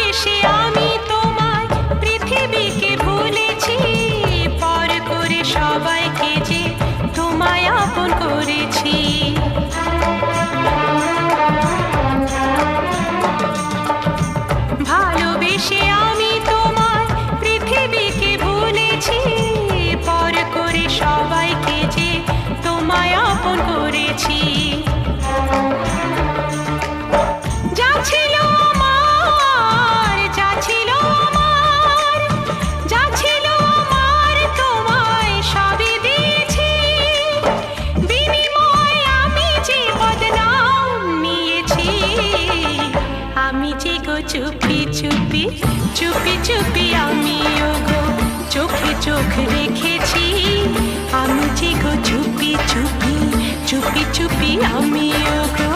ভালোবেসে আমি তোমায় পৃথিবীকে ভুলেছি, পর করে সবাইকে যে তোমায় আপন করেছি। ভালোবেসে আমি তোমায় পৃথিবীকে ভুলেছি, পর করে সবাইকে যে তোমায় আপন করেছি। যা ছিল আমার, যা ছিল আমার, যা ছিল আমার তোমায় সবই দিয়েছি, বিনিময়ে আমি যে বদনাম নিয়েছি। আমি যে গো চুপি চুপি চুপি চুপি আমিও গো চোখে চোখ রেখেছি, আমি যে গো চুপি চুপি চুপি চুপি আমিও গো।